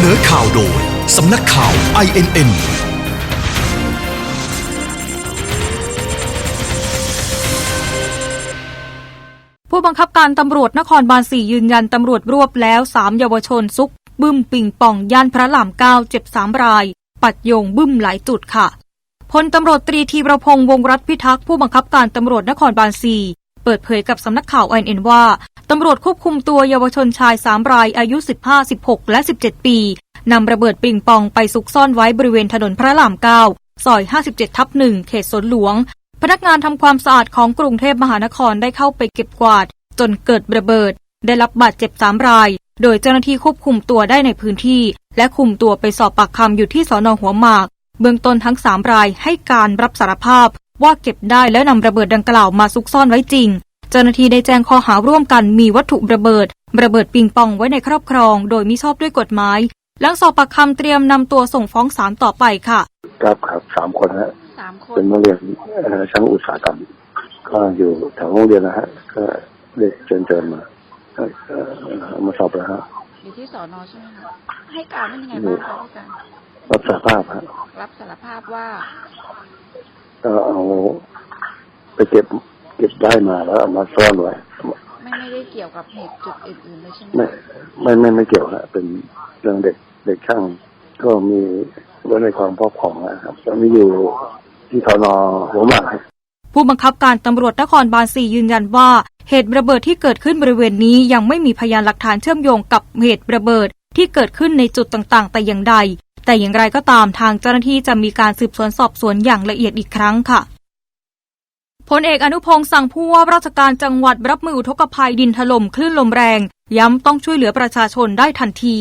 นอข่าวโดยสำนักข่าว INN ผู้บังคับการตำรวจนครบาล 4 ยืนยันตำรวจรวบแล้ว 3 เยาวชนซุกบึ้มปิงป่องย่านพระราม 9 เจ็บ 3 รายปัดโยงบึ้มหลายจุดค่ะพลตำรวจตรีธีรพงษ์วงศ์รัตน์พิทักษ์ผู้บังคับการตำรวจนครบาล 4 เปิดเผยกับสำนักข่าว INN ว่าตำรวจควบคุมตัวเยาวชนชาย 3 รายอายุ 15, 16 และ 17 ปีนำระเบิดปิงปองไปซุกซ่อนไว้บริเวณถนนพระราม 9 ซอย 57/1 เขตสวนหลวงพนักงานทำความสะอาดของกรุงเทพมหานครได้เข้าไปเก็บกวาดจนเกิดระเบิดได้รับบาดเจ็บ 3 รายโดยเจ้าหน้าที่ควบคุมตัวได้ในพื้นที่และคุมตัวไปสอบปากคำอยู่ที่สน.หัวหมากเบื้องต้นทั้ง 3 รายให้การรับสารภาพว่าเก็บได้และนำระเบิดดังกล่าวมาซุกซ่อนไว้จริงเจ้าหน้าที่ได้แจ้งข้อหาร่วมกันมีวัตถุระเบิดปิงปองไว้ในครอบครองโดยมิชอบด้วยกฎหมายหลังสอบปากคำเตรียมนำตัวส่งฟ้องศาลต่อไปค่ะครับ3 คนฮะเป็นนักเรียนชั้นอุตสาหกรรมก็อยู่แถวโรงเรียนนะฮะก็เด็กเชิญมาสอบแล้วฮะอยู่ที่สน.ใช่ไหมคะให้การเป็นยังไงบ้างคะพี่การรับสารภาพฮะรับสารภาพว่าเอาไปเก็บได้มาแล้วเอามาซ่อนไว้ไม่ได้เกี่ยวกับเหตุจุดอื่นๆเลยใช่ไหมไม่เกี่ยวฮะเป็นเรื่องเด็กช่างก็มีไว้ในความครอบครองนะครับตอนนี้อยู่ที่สน.หัวหมากผู้บังคับการตำรวจนครบาล 4 ยืนยันว่าเหตุระเบิดที่เกิดขึ้นบริเวณนี้ยังไม่มีพยานหลักฐานเชื่อมโยงกับเหตุระเบิดที่เกิดขึ้นในจุดต่างๆแต่อย่างใดแต่อย่างไรก็ตามทางเจ้าหน้าที่จะมีการสืบสวนสอบสวนอย่างละเอียดอีกครั้งค่ะพลเอกอนุพงษ์สั่งผู้ว่าราชการจังหวัดรับมืออุทกภัยดินถล่มคลื่นลมแรงย้ำต้องช่วยเหลือประชาชนได้ทันที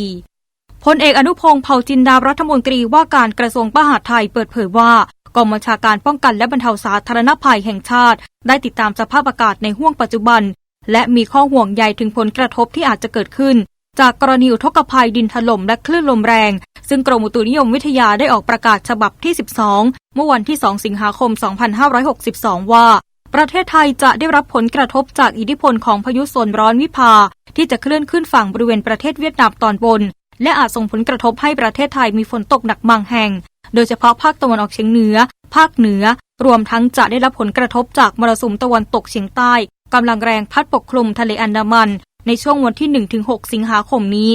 พลเอกอนุพงษ์เผ่าจินดารัฐมนตรีว่าการกระทรวงมหาดไทยเปิดเผยว่ากองบัญชาการป้องกันและบรรเทาสาธารณภัยแห่งชาติได้ติดตามสภาพอากาศในห้วงปัจจุบันและมีข้อห่วงใยถึงผลกระทบที่อาจจะเกิดขึ้นจากกรณีอุทกภัยดินถล่มและคลื่นลมแรงซึ่งกรมอุตุนิยมวิทยาได้ออกประกาศฉบับที่ 12 เมื่อวันที่ 2 สิงหาคม 2562 ว่าประเทศไทยจะได้รับผลกระทบจากอิทธิพลของพายุโซนร้อนวิภาที่จะเคลื่อนขึ้นฝั่งบริเวณประเทศเวียดนามตอนบนและอาจส่งผลกระทบให้ประเทศไทยมีฝนตกหนักบางแห่งโดยเฉพาะภาคตะวันออกเฉียงเหนือภาคเหนือรวมทั้งจะได้รับผลกระทบจากมรสุมตะวันตกเฉียงใต้กำลังแรงพัดปกคลุมทะเลอันดามันในช่วงวันที่ 1-6 สิงหาคมนี้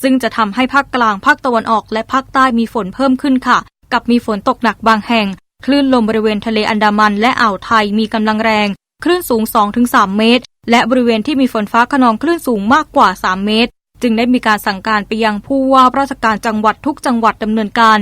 ซึ่งจะทำให้ภาคกลางภาคตะวันออกและภาคใต้มีฝนเพิ่มขึ้นค่ะกับมีฝนตกหนักบางแห่งคลื่นลมบริเวณทะเลอันดามันและอ่าวไทยมีกำลังแรงคลื่นสูง 2-3 เมตรและบริเวณที่มีฝนฟ้าคะนองคลื่นสูงมากกว่า 3 เมตรจึงได้มีการสั่งการไปยังผู้ว่าราชการจังหวัดทุกจังหวัดดำเนินการ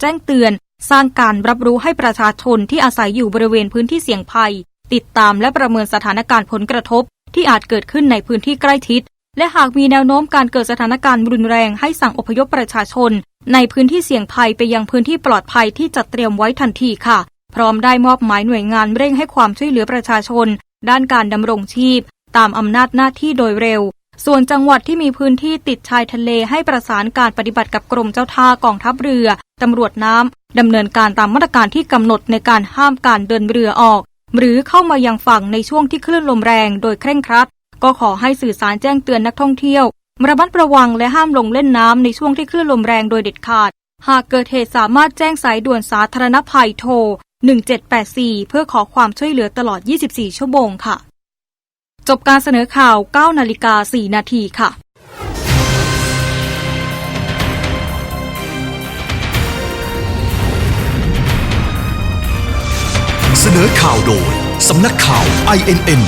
แจ้งเตือนสร้างการรับรู้ให้ประชาชนที่อาศัยอยู่บริเวณพื้นที่เสี่ยงภัยติดตามและประเมินสถานการณ์ผลกระทบที่อาจเกิดขึ้นในพื้นที่ใกล้ชิดและหากมีแนวโน้มการเกิดสถานการณ์รุนแรงให้สั่งอพยพประชาชนในพื้นที่เสี่ยงภัยไปยังพื้นที่ปลอดภัยที่จัดเตรียมไว้ทันทีค่ะพร้อมได้มอบหมายหน่วยงานเร่งให้ความช่วยเหลือประชาชนด้านการดำรงชีพตามอำนาจหน้าที่โดยเร็วส่วนจังหวัดที่มีพื้นที่ติดชายทะเลให้ประสานการปฏิบัติกับกรมเจ้าท่ากองทัพเรือตำรวจน้ำดำเนินการตามมาตรการที่กำหนดในการห้ามการเดินเรือออกหรือเข้ามายังฝั่งในช่วงที่คลื่นลมแรงโดยเคร่งครัดก็ขอให้สื่อสารแจ้งเตือนนักท่องเที่ยวระมัดระวังและห้ามลงเล่นน้ำในช่วงที่คลื่นลมแรงโดยเด็ดขาดหากเกิดเหตุสามารถแจ้งสายด่วนสาธารณภัยโทร1784เพื่อขอความช่วยเหลือตลอด24ชั่วโมงค่ะจบการเสนอข่าว 9:04 นาทีค่ะเสนอข่าวโดยสำนักข่าว INN